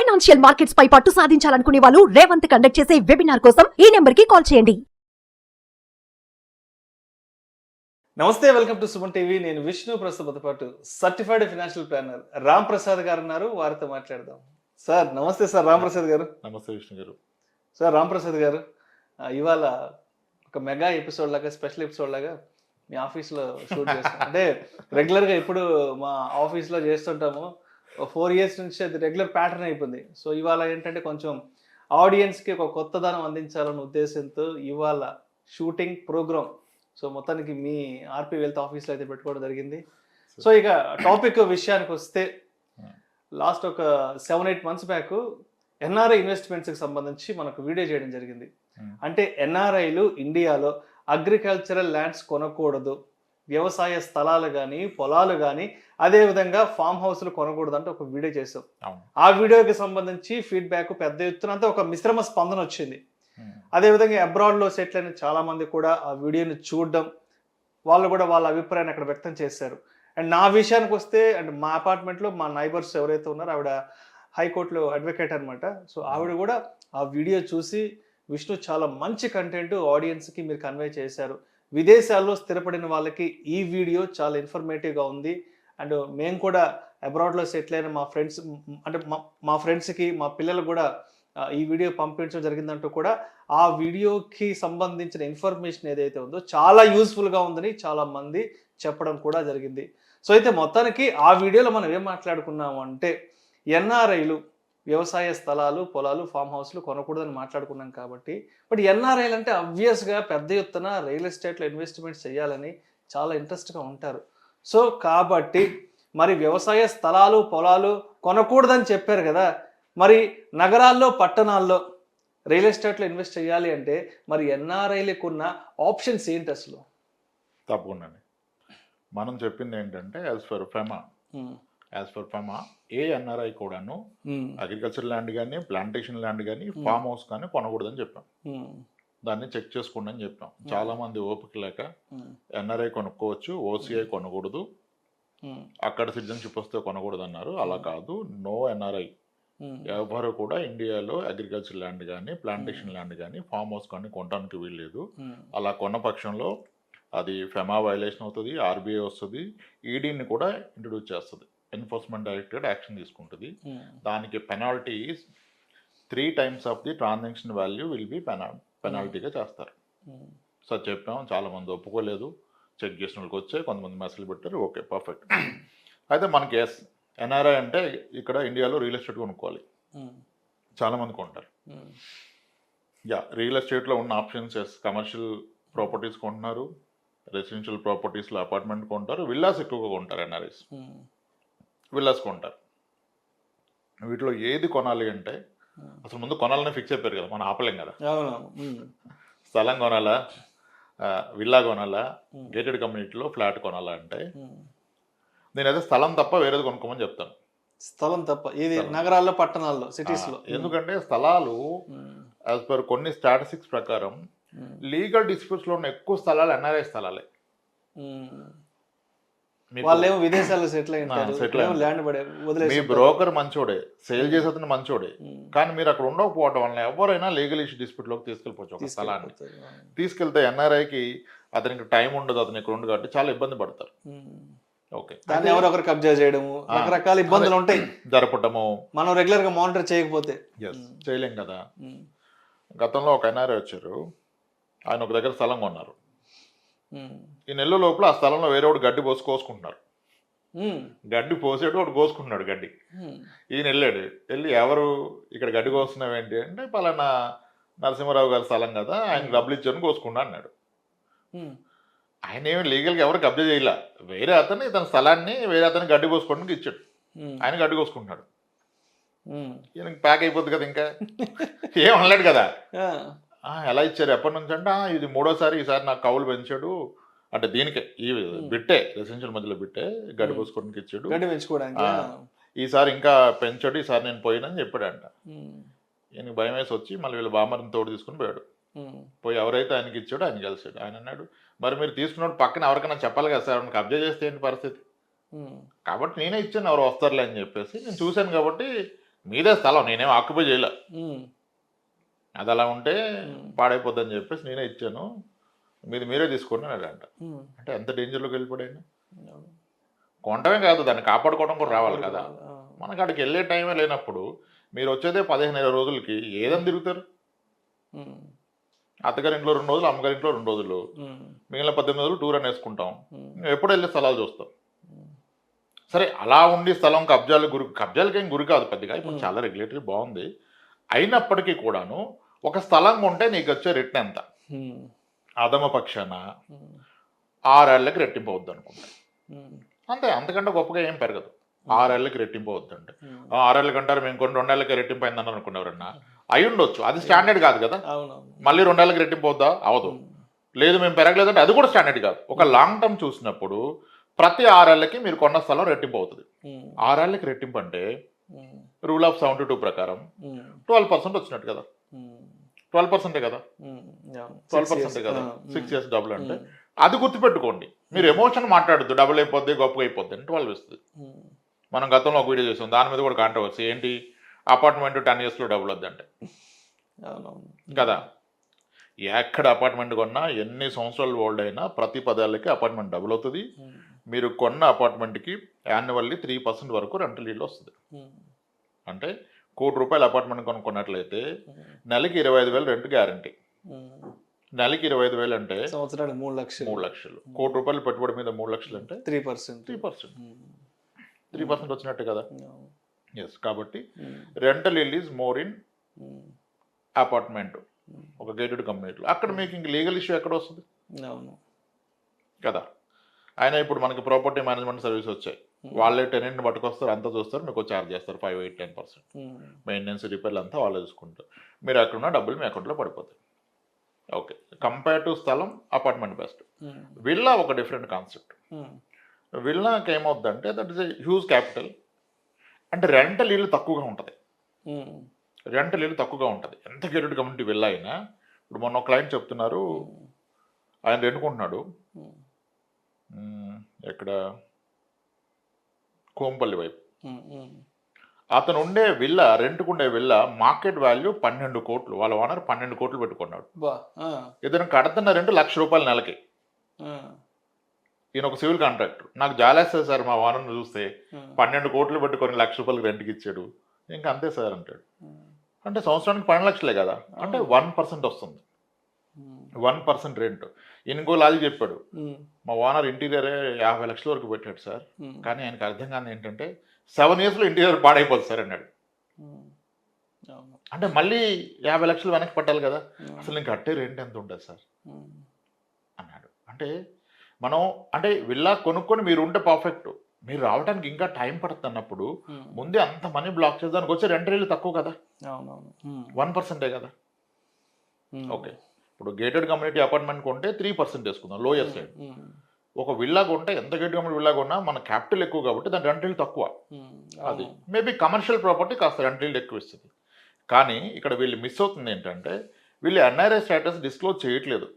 Financial markets పై పట్టు సాధించాలనుకునే వాళ్ళు Revanth conduct చేసే వెబినార్ కోసం ఈ నెంబర్ కి కాల్ చేయండి. నమస్తే, వెల్కమ్ టు సుమన్ టీవీ. నేను విష్ణు. ప్రస్తుతంతో పాటు certified financial planner Ram Prasad గారు ఉన్నారు. వారితో మాట్లాడదాం. సార్ నమస్తే. సార్ రామ్ ప్రసాద్ గారు. నమస్తే విష్ణు గారు. సార్ రామ్ ప్రసాద్ గారు, ఇవాళ ఒక మెగా ఎపిసోడ్ లాగా, స్పెషల్ ఎపిసోడ్ లాగా మీ ఆఫీస్లో షూట్ చేస్తాం. అంటే రెగ్యులర్గా ఇప్పుడు మా ఆఫీస్లో చేస్తుంటాము, 4 years నుంచి అది రెగ్యులర్ ప్యాటర్న్ అయిపోయింది. సో ఇవాళ ఏంటంటే కొంచెం ఆడియన్స్కి ఒక కొత్తదనం అందించాలన్న ఉద్దేశంతో ఇవాళ షూటింగ్ ప్రోగ్రామ్. సో మొత్తానికి మీ ఆర్పి వెల్త్ ఆఫీస్లో అయితే పెట్టుకోవడం జరిగింది. సో ఇక టాపిక్ విషయానికి వస్తే, లాస్ట్ ఒక 7-8 months బ్యాక్ ఎన్ఆర్ఐ ఇన్వెస్ట్మెంట్స్కి సంబంధించి మనకు వీడియో చేయడం జరిగింది. అంటే ఎన్ఆర్ఐలు ఇండియాలో అగ్రికల్చరల్ ల్యాండ్స్ కొనకూడదు, వ్యవసాయ స్థలాలు కానీ పొలాలు కానీ అదేవిధంగా ఫామ్ హౌస్లు కొనకూడదు అంటే ఒక వీడియో చేసాం. ఆ వీడియోకి సంబంధించి ఫీడ్బ్యాక్ పెద్ద ఎత్తున, అంతా ఒక మిశ్రమ స్పందన వచ్చింది. అదేవిధంగా అబ్రాడ్లో సెటిల్ అయిన చాలా మంది కూడా ఆ వీడియోని చూడడం, వాళ్ళు కూడా వాళ్ళ అభిప్రాయాన్ని అక్కడ వ్యక్తం చేశారు. అండ్ నా విషయానికి వస్తే, అండ్ మా అపార్ట్మెంట్లో మా నైబర్స్ ఎవరైతే ఉన్నారో, ఆవిడ హైకోర్టులో అడ్వకేట్ అనమాట. సో ఆవిడ కూడా ఆ వీడియో చూసి, విష్ణు చాలా మంచి కంటెంట్ ఆడియన్స్కి మీరు కన్వే చేశారు, విదేశాల్లో స్థిరపడిన వాళ్ళకి ఈ వీడియో చాలా ఇన్ఫర్మేటివ్గా ఉంది, అండ్ మేము కూడా అబ్రాడ్లో సెటిల్ అయిన మా ఫ్రెండ్స్, అంటే మా ఫ్రెండ్స్కి, మా పిల్లలు కూడా ఈ వీడియో పంపించడం జరిగిందంటూ కూడా ఆ వీడియోకి సంబంధించిన ఇన్ఫర్మేషన్ ఏదైతే ఉందో చాలా యూస్ఫుల్గా ఉందని చాలా మంది చెప్పడం కూడా జరిగింది. సో అయితే మొత్తానికి ఆ వీడియోలో మనం ఏం మాట్లాడుకున్నాము అంటే, ఎన్ఆర్ఐలు వ్యవసాయ స్థలాలు, పొలాలు, ఫామ్ హౌస్లు కొనకూడదని మాట్లాడుకున్నాం కాబట్టి, బట్ ఎన్ఆర్ఐలు అంటే అబ్వియస్గా పెద్ద ఎత్తున రియల్ ఎస్టేట్లో ఇన్వెస్ట్మెంట్స్ చేయాలని చాలా ఇంట్రెస్ట్గా ఉంటారు. సో కాబట్టి మరి వ్యవసాయ స్థలాలు, పొలాలు కొనకూడదని చెప్పారు కదా, మరి నగరాల్లో, పట్టణాల్లో రియల్ ఎస్టేట్లో ఇన్వెస్ట్ చేయాలి అంటే మరి ఎన్ఆర్ఐలకు ఉన్న ఆప్షన్స్ ఏంటి అసలు? తప్పకుండా మనం చెప్పింది ఏంటంటే, as for FEMA A NRI కూడాను అగ్రికల్చర్ ల్యాండ్ కానీ, ప్లాంటేషన్ ల్యాండ్ కానీ, ఫామ్ హౌస్ కానీ కొనకూడదని చెప్పాం. దాన్ని చెక్ చేసుకోండి అని చెప్పాం. చాలా మంది ఓపిక లేక ఎన్ఆర్ఐ కొనుక్కోవచ్చు, ఓసీఐ కొనకూడదు, అక్కడ సిటిజన్షిప్ వస్తే కొనకూడదు అన్నారు. అలా కాదు, నో ఎన్ఆర్ఐ ఎవరు కూడా ఇండియాలో అగ్రికల్చర్ ల్యాండ్ కానీ, ప్లాంటేషన్ ల్యాండ్ కానీ, ఫామ్ హౌస్ కానీ కొనడానికి వీల్లేదు. అలా కొన్న పక్షంలో అది ఫెమా వైలేషన్ అవుతుంది, ఆర్బీఐ వస్తుంది, ఈడీని కూడా ఇంట్రడ్యూస్ చేస్తుంది, ఎన్ఫోర్స్మెంట్ డైరెక్టరేట్ యాక్షన్ తీసుకుంటుంది. దానికి penalty 3 times of the transaction value will be పెనాల్టీగా చేస్తారు. సో చెప్పాం, చాలామంది ఒప్పుకోలేదు, చెక్ చేసిన వాళ్ళకి వచ్చాయి, కొంతమంది మెసేజ్ పెట్టారు, ఓకే పర్ఫెక్ట్. అయితే మనకి ఎన్ఆర్ఐ అంటే ఇక్కడ ఇండియాలో రియల్ ఎస్టేట్ కొనుక్కోవాలి, చాలామంది కొంటారు. రియల్ ఎస్టేట్లో ఉన్న ఆప్షన్స్ కమర్షియల్ ప్రాపర్టీస్ కొంటున్నారు, రెసిడెన్షియల్ ప్రాపర్టీస్లో అపార్ట్మెంట్ కొంటారు, విల్లాస్ ఎక్కువగా కొంటారు. ఎన్ఆర్ఐస్ విల్లాస్ కొంటారు. వీటిలో ఏది కొనాలి అంటే, అసలు ముందు కొనాలని ఫిక్స్ అయిపోయారు కదా, మనం ఆపలేం కదా. స్థలం కొనాలా, విల్లా కొనాలా, గేటెడ్ కమ్యూనిటీలో ఫ్లాట్ కొనాలా అంటే, నేనైతే స్థలం తప్ప వేరేది కొనుక్కోమని చెప్తాను. స్థలం తప్ప ఇది నగరాల్లో, పట్టణాల్లో, సిటీస్లో. ఎందుకంటే స్థలాలు యాజ్ పర్ కొన్ని స్టాటిస్టిక్స్ ప్రకారం లీగల్ డిస్ప్యూట్స్లో ఉన్న ఎక్కువ స్థలాలు ఎన్ఆర్ఐ స్థలాలే. వాళ్ళేమో విదేశాల్లో సెటిల్ అయ్యారు, ల్యాండ్ పడే వదిలేసి. మీ బ్రోకర్ మంచోడే, సేల్ చేసే అతను మంచోడే, కానీ మీరు అక్కడ ఉండకపోవడం వల్ల ఎవరైనా లీగల్ ఇష్యూ డిస్ప్యూట్లోకి తీసుకెళ్ళిపోవచ్చు. ఒక స్థలాన్ని తీసుకెళ్తే ఎన్ఆర్ఐకి అతనికి టైం ఉండదు, అతను ఇక్కడ ఉండదు కాబట్టి చాలా ఇబ్బంది పడతారు. ఓకే, దాన్ని ఎవరొకరు కబ్జా చేయడము, రకరకాల ఇబ్బందులు ఉంటాయి, జరపటము, మనం రెగ్యులర్ గా మానిటర్ చేయకపోతే చేయలేం కదా. గతంలో ఒక ఎన్ఆర్ఐ వచ్చారు, ఆయన ఒక దగ్గర స్థలం కొన్నారు. ఈ నెల లోపల ఆ స్థలంలో వేరే వాడు గడ్డి కోసుకుంటున్నారు. గడ్డి పోసేటు వాడు కోసుకుంటున్నాడు గడ్డి. ఈయన వెళ్ళి ఎవరు ఇక్కడ గడ్డి కోస్తున్నావు ఏంటి అంటే, పలానా నరసింహారావు గారి స్థలం కదా, ఆయన డబ్బులు ఇచ్చాను కోసుకున్నా అన్నాడు. ఆయన ఏమి లీగల్గా ఎవరు కబ్జా చేయలే, వేరే అతను తన స్థలాన్ని వేరే అతను గడ్డి కోసుకోవడానికి ఇచ్చాడు, ఆయన గడ్డి కోసుకుంటున్నాడు. ఈయనకి ప్యాక్ అయిపోద్ది కదా, ఇంకా ఏం అనలేడు కదా. ఎలా ఇచ్చారు, ఎప్పటి నుంచి అంటే, ఇది 3వ సారి, ఈసారి నాకు కౌలు పెంచాడు అంటే, దీనికే ఈ బిట్టే రెసిడెన్షియల్ మధ్యలో బిట్టే గడ్డి పోసుకోవడానికి ఇచ్చాడు, ఈసారి ఇంకా పెంచాడు, ఈసారి నేను పోయినని చెప్పాడంట. ఈయనకి భయం వేసి వచ్చి మళ్ళీ వీళ్ళ బామ్మరిని తోడు తీసుకుని పోయాడు. పోయి ఎవరైతే ఆయనకి ఇచ్చాడో ఆయన కలిసాడు. ఆయన అన్నాడు, మరి మీరు తీసుకున్నాడు పక్కన ఎవరికైనా చెప్పాలి కదా సార్, కబ్జా చేస్తే ఏంటి పరిస్థితి, కాబట్టి నేనే ఇచ్చాను, ఎవరు వస్తారులే అని చెప్పేసి, నేను చూశాను కాబట్టి మీదే స్థలం, నేనేం ఆక్యుపై చేయలే. అది అలా ఉంటే పాడైపోద్దని చెప్పేసి నేనే ఇచ్చాను, మీరే తీసుకోండి అని అంట. అంటే ఎంత డేంజర్లోకి వెళ్ళిపోయాను. కొనటమే కాదు, దాన్ని కాపాడుకోవడం కూడా రావాలి కదా. మనకు అక్కడికి వెళ్ళే టైమే లేనప్పుడు మీరు వచ్చేదే 15-20 రోజులకి ఏదని తిరుగుతారు. అత్తగారి ఇంట్లో 2 రోజులు, అమ్మగారి ఇంట్లో 2 రోజులు, మిగిలిన 18 రోజులు టూర్ అని వేసుకుంటాం. ఎప్పుడు వెళ్ళే స్థలాలు చూస్తాం. సరే అలా ఉండి స్థలం కబ్జాలకేం గురి కాదు పెద్దగా, ఇప్పుడు చాలా రెగ్యులేటరీ బాగుంది. అయినప్పటికీ కూడాను ఒక స్థలం కొంటే నీకు వచ్చే రిటర్న్ ఎంత, అధమ పక్షాన 6 ఏళ్ళకి రెట్టింపు అవుద్ది అనుకుంటా. అంతే, అంతకంటే గొప్పగా ఏం పెరగదు. 6 ఏళ్ళకి రెట్టింపు అవుద్ది అంటే 6 ఏళ్ళకి అంటారు, మేము కొన్ని 2 ఏళ్ళకి రెట్టింపు అయిందని అనుకునేవారన్నా. అయి ఉండొచ్చు, అది స్టాండర్డ్ కాదు కదా. మళ్ళీ 2 ఏళ్ళకి రెట్టింపు అవుద్దా? అవదు. లేదు మేము పెరగలేదంటే అది కూడా స్టాండర్డ్ కాదు. ఒక లాంగ్ టర్మ్ చూసినప్పుడు ప్రతి 6 ఏళ్ళకి మీరు కొన్న స్థలం రెట్టింపు అవుతుంది. 6 ఏళ్ళకి రెట్టింపు అంటే రూల్ ఆఫ్ 72 ప్రకారం 12% వచ్చినట్టు కదా. 12% కదా, 12% కదా. 6 years డబుల్ అంటే అది గుర్తుపెట్టుకోండి. మీరు ఎమోషన్ మాట్లాడద్దు, డబుల్ అయిపోద్ది గొప్పగా అయిపోద్ది అంటే 12 ఇస్తుంది. మనం గతంలో ఒక వీడియో చేసాం, దాని మీద కూడా కాంట్రవర్సీ ఏంటి, అపార్ట్మెంట్ 10 yearsలో డబుల్ వద్దు అంటే కదా. ఎక్కడ అపార్ట్మెంట్ కొన్నా ఎన్ని సంవత్సరాలు ఓల్డ్ అయినా ప్రతి 10 ఏళ్ళకి అపార్ట్మెంట్ డబుల్ అవుతుంది. మీరు కొన్న అపార్ట్మెంట్కి యాన్యువల్లీ 3% వరకు రెంటల్ ఈల్డ్ వస్తుంది. అంటే ₹1,00,00,000 అపార్ట్మెంట్ కొనుక్కున్నట్లయితే నెలకి 25,000 రెంట్ గ్యారంటీ. నెలకి 25,000 అంటే సంవత్సరానికి 3 లక్షలు. ₹1,00,00,000 పెట్టుబడి మీద 3 లక్షలు అంటే 3% వచ్చినట్టే కదా. ఎస్, కాబట్టి rental yield is more in apartment, ఒక గేటెడ్ కమ్యూనిటీలో. అక్కడ మీకు ఇంక లీగల్ ఇష్యూ ఎక్కడ వస్తుంది కదా. ఆయన ఇప్పుడు మనకి ప్రాపర్టీ మేనేజ్మెంట్ సర్వీస్ వచ్చాయి, వాళ్ళే టెనెంట్ని పట్టుకొస్తారు, అంతా చూస్తారు, మీకు ఛార్జ్ చేస్తారు 5, 8, 10%. మెయింటెనెన్స్, రిపేర్లు అంతా వాళ్ళే చూసుకుంటారు. మీరు అక్కడ ఉన్న డబ్బులు మీ అకౌంట్లో పడిపోతాయి. ఓకే, కంపేర్ టు స్థలం అపార్ట్మెంట్ బెస్ట్. విల్లా ఒక డిఫరెంట్ కాన్సెప్ట్. విల్లాకి ఏమవుద్దంటే that is a huge capital. అంటే రెంటల్ ఈల్డ్ తక్కువగా ఉంటుంది. ఎంత గేటెడ్ కమ్యూనిటీ విల్లా అయినా. ఇప్పుడు మొన్న క్లయింట్ చెప్తున్నారు, ఆయన రెండుకుంటున్నాడు ఎక్కడ, కోంపల్లి వైపు. అతను ఉండే విల్లా, రెంట్కుండే విల్లా మార్కెట్ వాల్యూ 12 కోట్లు. వాళ్ళ ఓనర్ 12 కోట్లు పెట్టుకున్నాడు. ఇతను కడుతున్న రెంట్ ₹1,00,000 నెలకి. ఈయన ఒక సివిల్ కాంట్రాక్టర్. నాకు జాలేస్తుంది సార్ మా ఓనర్ని చూస్తే, 12 కోట్లు పెట్టుకొని ₹1,00,000 రెంట్కి ఇచ్చాడు. ఇంకా అంతే సార్ అంటాడు. అంటే సంవత్సరానికి 12 లక్షలే కదా, అంటే 1% వస్తుంది. 1% రెంట్. ఇంకో లాజిక్ చెప్పాడు, మా ఓనర్ ఇంటీరియరే 50 లక్షల వరకు పెట్టాడు సార్, కానీ ఆయనకు అర్థం కాని ఏంటంటే 7 yearsలో ఇంటీరియర్ పాడైపోతుంది సార్ అన్నాడు. అంటే మళ్ళీ 50 లక్షలు వెనక్కి పట్టాలి కదా, అసలు ఇంక కట్టే రెంట్ ఎంత ఉంటుంది సార్ అన్నాడు. అంటే విల్లా కొనుక్కొని మీరు ఉంటే పర్ఫెక్ట్, మీరు రావడానికి ఇంకా టైం పడుతుంది అన్నప్పుడు ముందే అంత మనీ బ్లాక్ చేద్దానికి వచ్చే రెంట్ రేట్లు తక్కువ కదా, 1% కదా. ఓకే, ఇప్పుడు గేటెడ్ కమ్యూనిటీ అపార్ట్మెంట్ కొంటే 3% వేసుకుందాం లోయర్ సైడ్. ఒక విల్లా కొంటే ఎంత గేటెడ్ కమ్యూనిటీ విల్లా కొన్నా మన క్యాపిటల్ ఎక్కువ కాబట్టి దాని రెంట్ రేట్ తక్కువ. అది మేబీ కమర్షియల్ ప్రాపర్టీ కాస్త రెంట్ రేట్ ఎక్కువ ఇస్తుంది. కానీ ఇక్కడ వీళ్ళు మిస్ అవుతుంది ఏంటంటే, వీళ్ళు ఎన్ఆర్ఐ స్టేటస్ డిస్క్లోజ్ చేయట్లేదు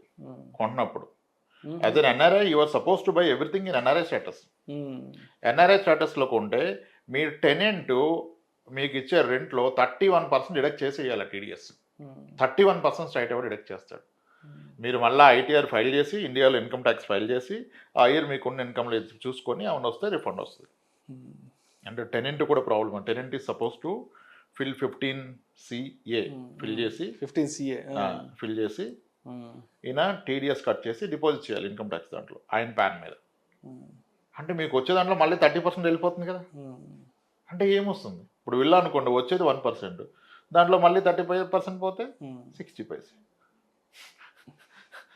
కొంటున్నప్పుడు. As an NRI you are supposed to buy everything in NRI status. NRI స్టేటస్లో కొంటే మీరు టెనెంట్ మీకు ఇచ్చే రెంట్లో 31% డిడక్ట్ చేసి ఇవ్వాలి టీడీఎస్. 31% స్ట్రైట్ అవర్ డిడక్ట్ చేస్తాడు. మీరు మళ్ళీ ఐటీఆర్ ఫైల్ చేసి, ఇండియాలో ఇన్కమ్ ట్యాక్స్ ఫైల్ చేసి, ఆ ఇయర్ మీకున్న ఇన్కమ్లో చూసుకొని అవును వస్తే రిఫండ్ వస్తుంది. అంటే టెనెంట్ కూడా problem. Tenant is suppose to fill 15CA fill చేసి 15CA ఫిల్ చేసి ఈయన టీడీఎస్ కట్ చేసి డిపాజిట్ చేయాలి ఇన్కమ్ ట్యాక్స్ దాంట్లో ఆయన ప్యాన్ మీద. అంటే మీకు వచ్చే దాంట్లో మళ్ళీ 30% వెళ్ళిపోతుంది కదా. అంటే ఏమొస్తుంది, ఇప్పుడు విల్లా అనుకోండి వచ్చేది 1%, దాంట్లో మళ్ళీ 35% పోతే 60 paise,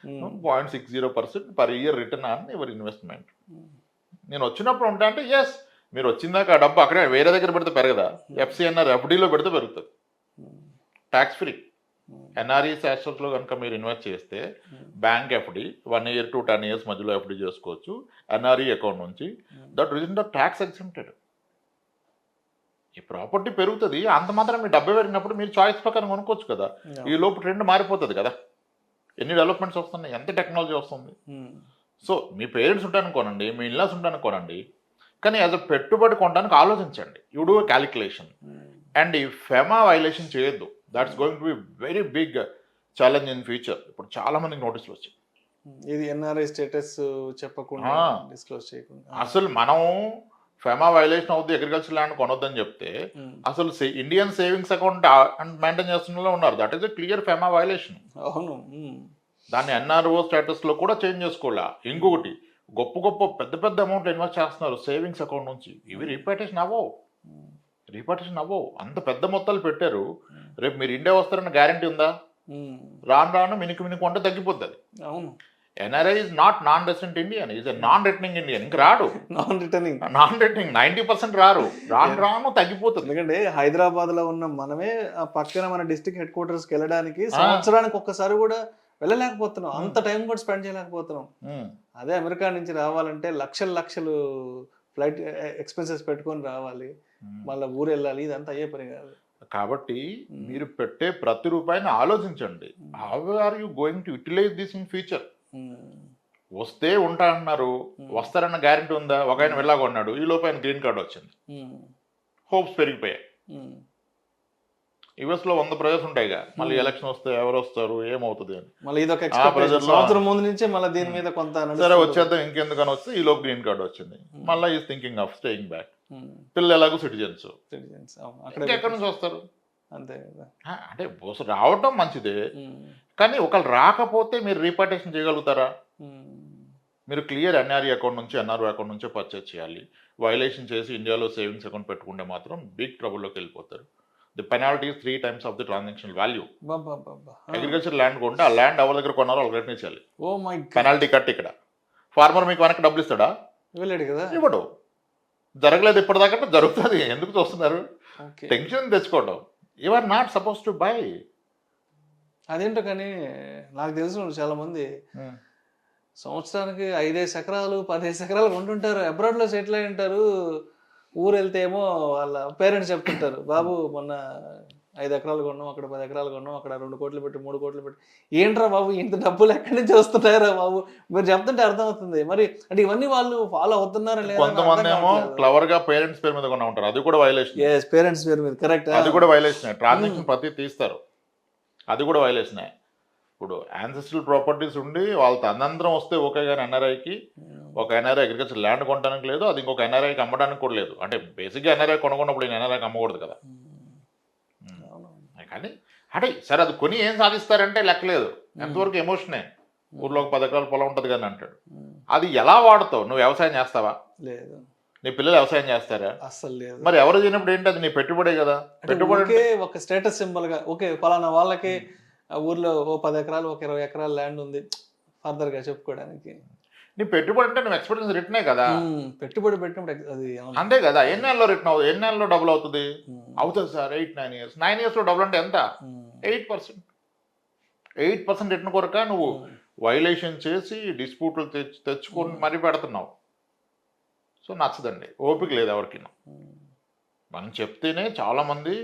0.60% per year return on your investment. నేను వచ్చినప్పుడు ఉంటా అంటే ఎస్, మీరు వచ్చిందాక ఆ డబ్బు అక్కడే వేరే దగ్గర పెడితే పెరగదా, ఎఫ్సిఎన్ఆర్ ఎఫ్డీలో పెడితే పెరుగుతుంది, ట్యాక్స్ ఫ్రీ. ఎన్ఆర్ఈ శాస్త్రంలో కనుక మీరు ఇన్వెస్ట్ చేస్తే bank FD 1 year to 10 years మధ్యలో ఎఫ్డి చేసుకోవచ్చు ఎన్ఆర్ఈ అకౌంట్ నుంచి. That reason the tax exempted. ఈ ప్రాపర్టీ పెరుగుతుంది, అంత మాత్రం మీ డబ్బు పెరిగినప్పుడు మీరు చాయిస్ ప్రకారం కొనుక్కోవచ్చు కదా. ఈ లోపు ట్రెండ్ మారిపోతుంది కదా, ఎన్ని డెవలప్మెంట్స్ వస్తున్నాయి, ఎంత టెక్నాలజీ వస్తుంది. సో మీ పేరెంట్స్ ఉంటానుకోనండి, మీ ఇన్లాస్ ఉంటానుకోనండి, కానీ యాజ్ అ పెట్టుబడి కొనడానికి ఆలోచించండి. యూ డూ క్యాలిక్యులేషన్ అండ్ ఈ ఫెమా వైలేషన్ చేయొద్దు. That's going to be very big challenge in future. ఇప్పుడు చాలా మందికి నోటీసులు వచ్చాయి. ఇది ఎన్ఆర్ఐ స్టేటస్ చెప్పకుండా డిస్క్లోజ్ చేయకుండా. అసలు మనం ఫెమా వైలేషన్ అవుద్ది, అగ్రికల్చర్ ల్యాండ్ కొనొద్దని చెప్తే అసలు ఇండియన్ సేవింగ్స్ అకౌంట్ మెయింటైన్ చేస్తున్న ఉన్నారు. That is a clear FEMA violation. అవును. దాన్ని ఎన్ఆర్ఓ స్టేటస్ లో కూడా చేంజ్ చేసుకోవాలా. ఇంకొకటి, గొప్ప గొప్ప పెద్ద పెద్ద అమౌంట్ ఇన్వెస్ట్ చేస్తున్నారు సేవింగ్స్ అకౌంట్ నుంచి. ఇవి రీపాటేషన్ అవ్వవు. అంత పెద్ద మొత్తాలు పెట్టారు. రేపు మీరు ఇండియా వస్తారన్న గ్యారంటీ ఉందా? రాను రాను మినికి కొంటే తగ్గిపోతుంది. అవును. NRI is not non resident Indian, is non returning Indian. ఇంక రాడు. నాన్ రిటర్నింగ్ 90% రారు. రాను తగ్గిపోతుంది. ఎందుకంటే హైదరాబాద్ లో ఉన్న మనమే ఆ పక్కన మన డిస్ట్రిక్ట్ హెడ్ క్వార్టర్స్ కి వెళ్ళడానికి సంవత్సరానికి ఒక్కసారి కూడా వెళ్ళలేకపోతున్నాం. అంత టైం కూడా స్పెండ్ చేయలేకపోతున్నాం. అదే అమెరికా నుంచి రావాలంటే లక్షలు ఫ్లైట్ ఎక్స్పెన్సెస్ పెట్టుకొని రావాలి, మళ్ళీ ఊరు వెళ్ళాలి. ఇదంతా అయ్యే పని కాదు. కాబట్టి మీరు పెట్టే ప్రతి రూపాయిని ఆలోచించండి. How are you going to utilise this in future? వస్తే ఉంటా అన్నారు, వస్తారన్న గ్యారెంటీ ఉందా? ఒక ఆయన వెళ్ళాగా ఉన్నాడు, ఈ లోపు ఆయన గ్రీన్ కార్డు వచ్చింది, హోప్స్ పెరిగిపోయాయి. యుఎస్ లో 100 ప్రజెస్ ఉంటాయిగా, మళ్ళీ ఎలక్షన్ వస్తే ఎవరు వస్తారు, ఏమవుతుంది అని మళ్ళీ ఇదొక సంవత్సరం ముందు నుంచే మళ్ళీ దీని మీద కొంత సరే వచ్చేద్దాం ఇంకెందుకని వస్తే ఈ లోపు గ్రీన్ కార్డు వచ్చింది, మళ్ళీ is thinking of staying back. పిల్లలు ఎలాగో సిటిజన్స్ ఎక్కడి నుంచి వస్తారు? అంతే కదా. అంటే రావటం మంచిదే, కానీ ఒకళ్ళు రాకపోతే మీరు రీపార్టేషన్ చేయగలుగుతారా? మీరు క్లియర్ ఎన్ఆర్ఈ అకౌంట్ నుంచి ఎన్ఆర్ఓ అకౌంట్ నుంచే పర్చేస్ చేయాలి. వైలేషన్ చేసి ఇండియాలో సేవింగ్స్ అకౌంట్ పెట్టుకుంటే మాత్రం బిగ్ ట్రబుల్లోకి వెళ్ళిపోతారు. The penalty 3 times of the transaction value. Agriculture land కొంటే ఆ ల్యాండ్ ఎవరి దగ్గర కొన్నారో వాళ్ళకి రిటర్న్ ఇచ్చాలి. Penalty cut. ఇక్కడ ఫార్మర్ మీకు వెనక్కి డబ్బులు ఇస్తాడా? ఇవ్వడు. జరగలేదు ఇప్పటిదాకా, జరుగుతుంది. ఎందుకు చూస్తున్నారు? టెన్షన్ తెచ్చుకోవడం. You are not suppose to buy. అదేంటో కానీ నాకు తెలుసు చాలా మంది సంవత్సరానికి 5 ఎకరాలు 10 ఎకరాలు కొంటుంటారు, అబ్రాడ్ లో సెటిల్ అయి ఉంటారు. ఊరు వెళ్తే ఏమో వాళ్ళ పేరెంట్స్ చెప్తుంటారు, బాబు మొన్న 5 ఎకరాలు కొన్నాం, అక్కడ 10 ఎకరాలు కొన్నాం, అక్కడ 2 కోట్లు పెట్టి 3 కోట్లు పెట్టి. ఏంట్రా బాబు ఇంత డబ్బులు ఎక్కడి నుంచి వస్తున్నారా బాబు? మీరు చెప్తుంటే అర్థమవుతుంది. మరి అంటే ఇవన్నీ వాళ్ళు ఫాలో అవుతున్నారా లేదా? కొంతమంది ఏమో క్లవర్ గా పేరెంట్స్ పేరు మీద కొన్నా ఉంటారు, అది కూడా వైలేషన్. పేరెంట్స్ పేరు మీద కరెక్ట్, అది కూడా వైలేషన్. ట్రాన్సాక్షన్ ప్రతి తీస్తారు, అది కూడా వైలేషన్. ఇప్పుడు యాన్సెస్ట్రల్ ప్రాపర్టీస్ ఉండి వాళ్ళ తదనంతరం వస్తే ఓకే, కానీ ఎన్ఆర్ఐకి ఒక ఎన్ఆర్ఐ అగ్రికల్చర్ ల్యాండ్ కొనడానికి లేదు, అది ఇంకొక ఎన్ఆర్ఐకి అమ్మడానికి కూడా లేదు. అంటే బేసిక్గా ఎన్ఆర్ఐ కొనుక్కున్నప్పుడు ఎన్ఆర్ఐకి అమ్మకూడదు కదా. కానీ అంటే సరే అది కొని ఏం సాధిస్తారంటే లెక్కలేదు, ఎంతవరకు ఎమోషనే. ఊర్లో ఒక 10 ఎకరాల పొలం ఉంటుంది కానీ అంటాడు. అది ఎలా వాడతావు? నువ్వు వ్యవసాయం చేస్తావా? లేదు. నీ పిల్లలు వ్యవసాయం చేస్తారా? అస్సలు లేదు. మరి ఎవరు చేయనప్పుడు ఏంటి? అది నీ పెట్టుబడే కదా. పెట్టుబడి ఒక స్టేటస్ సింబల్ గా, ఓకే ఫలానా వాళ్ళకి ఊర్లో 10 ఎకరాలు 20 ఎకరాల ల్యాండ్ ఉంది ఫర్దర్ గా చెప్పుకోవడానికి. నీ పెట్టుబడి అంటే నువ్వు ఎక్స్పీరియన్స్ రిటర్నే కదా. పెట్టుబడి పెట్టినప్పుడు అది అంతే కదా. ఎన్నేళ్ళలో రిటర్న్ అవుతుంది? ఎన్నేళ్ళలో డబుల్ అవుతుంది? అవుతుంది సార్ 8-9 years. 9 years లో డబుల్ అంటే ఎంత? 8%. 8% రిటర్న్ కొరక నువ్వు వైలేషన్ చేసి డిస్ప్యూట్లు తెచ్చుకొని మరీ పెడుతున్నావు. సో నచ్చదండి, ఓపిక లేదు ఎవరికి. మనం చెప్తేనే చాలామంది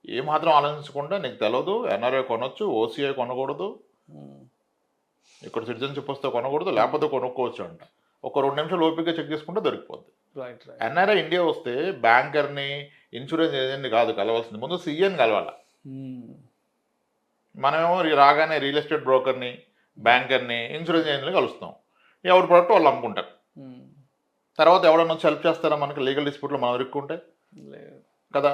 ఏమాత్రం ఆలోచించకుండా నీకు తెలియదు, ఎన్ఆర్ఐ కొనొచ్చు, ఓసీఐ కొనకూడదు, ఇక్కడ సిటిజన్షిప్ వస్తే కొనకూడదు, లేకపోతే కొనుక్కోవచ్చు అంట. ఒక 2 నిమిషాలు ఓపికగా చెక్ చేసుకుంటే దొరికిపోద్ది. ఎన్ఆర్ఐ ఇండియా వస్తే బ్యాంకర్ని, ఇన్సూరెన్స్ ఏజెంట్ని కాదు కలవాల్సింది, ముందు సీఏని కలవాలి. మనమేమో రాగానే రియల్ ఎస్టేట్ బ్రోకర్ని, బ్యాంకర్ని, ఇన్సూరెన్స్ ఏజెంట్ని కలుస్తాం. ఎవరి ప్రోడక్ట్ వాళ్ళు అమ్ముకుంటారు. తర్వాత ఎవడన్నా వచ్చి హెల్ప్ చేస్తారా మనకి లీగల్ డిస్ప్యూట్లో మనం ఇరుక్కుంటే? కదా.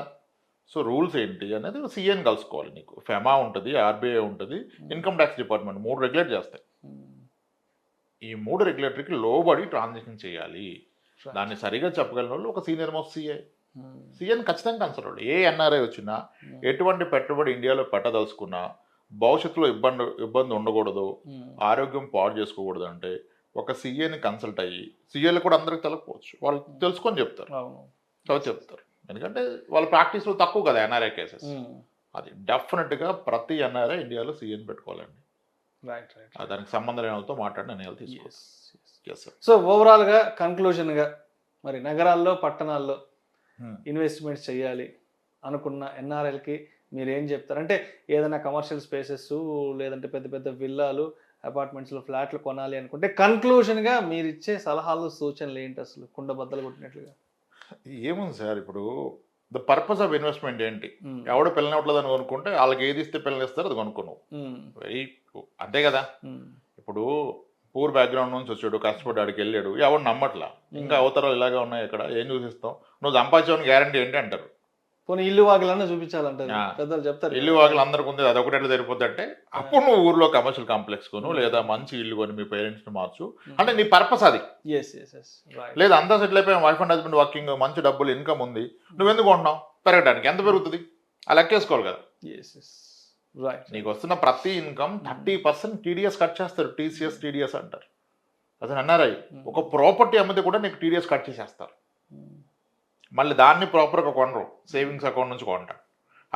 సో రూల్స్ ఏంటి అనేది సీఏని కలుసుకోవాలి. నీకు ఫెమా ఉంటుంది, ఆర్బీఐ ఉంటుంది, ఇన్కమ్ ట్యాక్స్ డిపార్ట్మెంట్ 3 రెగ్యులేట్ చేస్తాయి. ఈ 3 రెగ్యులేటరీకి లోబడి ట్రాన్సాక్షన్ చేయాలి. దాన్ని సరిగా చెప్పగలిగిన వాళ్ళు ఒక సీనియర్ మోస్ట్ సీఏని ఖచ్చితంగా కన్సల్ట్ అవ్వాలి. ఏ ఎన్ఆర్ఐ వచ్చినా, ఎటువంటి పెట్టుబడి ఇండియాలో పెట్టదలుచుకున్నా, భవిష్యత్తులో ఇబ్బంది ఉండకూడదు, ఆరోగ్యం పాడు చేసుకోకూడదు అంటే ఒక సీఏని కన్సల్ట్ అయ్యి, సీఏలు కూడా అందరికి తెలకపోవచ్చు, వాళ్ళు తెలుసుకొని చెప్తారు. చెప్తారు ఎందుకంటే వాళ్ళ ప్రాక్టీస్లో తక్కువ కదా ఎన్ఆర్ఐ కేసెస్. అది డెఫినెట్గా ప్రతి ఎన్ఆర్ఐ ఇండియాలో సీఏని పెట్టుకోవాలండి. దానికి సంబంధం ఏమవుతో మాట్లాడిన నిర్ణయాలు తీసుకోవాలి. సో ఓవరాల్గా కన్క్లూజన్గా మరి నగరాల్లో పట్టణాల్లో ఇన్వెస్ట్మెంట్స్ చేయాలి అనుకున్న ఎన్ఆర్ఐలకి మీరు ఏం చెప్తారు? అంటే ఏదైనా కమర్షియల్ స్పేసెస్ లేదంటే పెద్ద పెద్ద విల్లాలు, అపార్ట్మెంట్స్లో ఫ్లాట్లు కొనాలి అనుకుంటే కన్క్లూజన్గా మీరు ఇచ్చే సలహాలు, సూచనలు ఏంటి? అసలు కుండ బద్దలు కొట్టినట్లుగా ఏముంది సార్, ఇప్పుడు ద పర్పస్ ఆఫ్ ఇన్వెస్ట్మెంట్ ఏంటి? ఎవడు పిల్లనివ్వట్లేదు అని కొనుక్కుంటే వాళ్ళకి ఏది ఇస్తే పిల్లలు ఇస్తారు అది కొనుక్కున్నావు. వెరీ అంతే కదా. ఇప్పుడు పూర్ బ్యాక్గ్రౌండ్ నుంచి వచ్చాడు, కష్టపడి ఆడికి వెళ్ళాడు, ఎవడు నమ్మట్లా. ఇంకా అవతరాలు ఇలాగే ఉన్నాయి, ఇక్కడ ఏం చూసిస్తాం, నువ్వు సంపాదించని గ్యారంటీ ఏంటి అంటారు. పోనీ ఇల్లు వాకిలన్నా చూపించాలంటారు పెద్దలు చెప్తారు. ఇల్లు వాకిలు అందరికి ఉంది, అది ఒకటి ఎట్లా సరిపోద్ది అంటే అప్పుడు నువ్వు ఊర్లో కమర్షియల్ కాంప్లెక్స్ కొను, లేదా మంచి ఇల్లు కొని మీ పేరెంట్స్ ని మార్చు. అంటే నీ పర్పస్ అది. లేదా అంతా సెటిల్ అయిపోయి వైఫ్ అండ్ హస్బెండ్ వర్కింగ్, మంచి డబ్బులు ఇన్కమ్ ఉంది, నువ్వెందుకు కొంటున్నావు? పెరగడానికి ఎంత పెరుగుతుంది అలా లెక్కేసుకోవాలి కదా. నీకు వస్తున్న ప్రతి ఇన్కమ్ 30% టీడీఎస్ కట్ చేస్తారు. టీసీఎస్ టీడీఎస్ అంటారు. అసలు అన్నారాయి ఒక ప్రాపర్టీ అమ్మితే కూడా నీకు టీడీఎస్ కట్ చేసేస్తారు. మళ్ళీ దాన్ని ప్రాపర్గా కొనరు, సేవింగ్స్ అకౌంట్ నుంచి కొంటారు.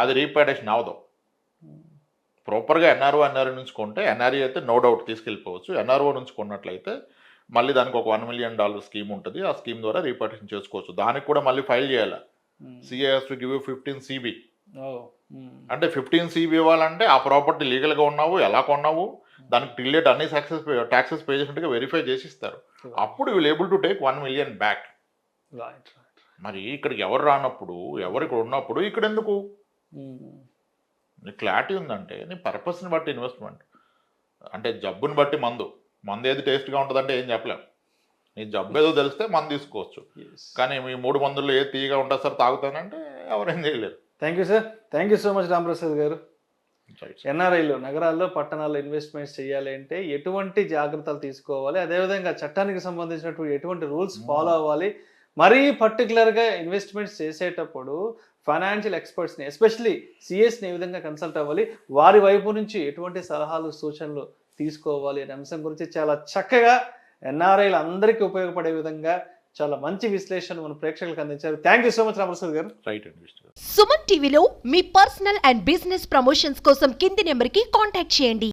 అది రీపేటేషన్ అవదు. ప్రాపర్గా ఎన్ఆర్ఓ నుంచి కొంటే, ఎన్ఆర్ఈ అయితే నో డౌట్ తీసుకెళ్ళిపోవచ్చు. ఎన్ఆర్ఓ నుంచి కొన్నట్లయితే మళ్ళీ దానికి ఒక $1 million స్కీమ్ ఉంటుంది. ఆ స్కీమ్ ద్వారా రీపేటేషన్ చేసుకోవచ్చు. దానికి కూడా మళ్ళీ ఫైల్ చేయాలి. CA has to give 15 CB. అంటే 15 CB ఇవ్వాలంటే ఆ ప్రాపర్టీ లీగల్గా ఉన్నావు, ఎలా కొన్నావు, దానికి టిల్లేట్ అన్ని ట్యాక్సెస్ పే చేసినట్టుగా వెరిఫై చేసి ఇస్తారు. అప్పుడు will able to take 1 million back. మరి ఇక్కడికి ఎవరు రానప్పుడు, ఎవరు ఇక్కడ ఉన్నప్పుడు ఇక్కడ ఎందుకు? నీ క్లారిటీ ఉందంటే నీ పర్పస్ని బట్టి ఇన్వెస్ట్మెంట్. అంటే జబ్బుని బట్టి మందు ఏది టేస్ట్గా ఉంటుందంటే ఏం చెప్పలేం. నీ జబ్బు ఏదో తెలిస్తే మందు తీసుకోవచ్చు. కానీ మీ 3 మందుల్లో ఏది తీయగా ఉంటుంది సార్ తాగుతానంటే ఎవరేం చేయలేరు. Thank you sir. Thank you so much Ramprasad గారు. ఎన్ఆర్ఐలు నగరాల్లో పట్టణాల్లో ఇన్వెస్ట్మెంట్స్ చేయాలి అంటే ఎటువంటి జాగ్రత్తలు తీసుకోవాలి, అదేవిధంగా చట్టానికి సంబంధించినటువంటి ఎటువంటి రూల్స్ ఫాలో అవ్వాలి, మరీ పర్టికులర్గా ఇన్వెస్ట్మెంట్స్ చేసేటప్పుడు ఫైనాన్షియల్ ఎక్స్పర్ట్స్ని, ఎస్పెషలీ సిఎస్ని ఏ విధంగా కన్సల్ట్ అవ్వాలి, వారి వైపు నుంచి ఎటువంటి సలహాలు సూచనలు తీసుకోవాలి అనే అంశం గురించి చాలా చక్కగా ఎన్ఆర్ఐలు అందరికీ ఉపయోగపడే విధంగా చాలా మంచి విశ్లేషణ మన ప్రేక్షకులకు అందించారు. Thank you so much Ramprasad గారు. రైట్ అండి. సుమన్ టీవీలో మీ పర్సనల్ అండ్ బిజినెస్ ప్రమోషన్స్ కోసం కింది నెంబర్కి కాంటాక్ట్ చేయండి.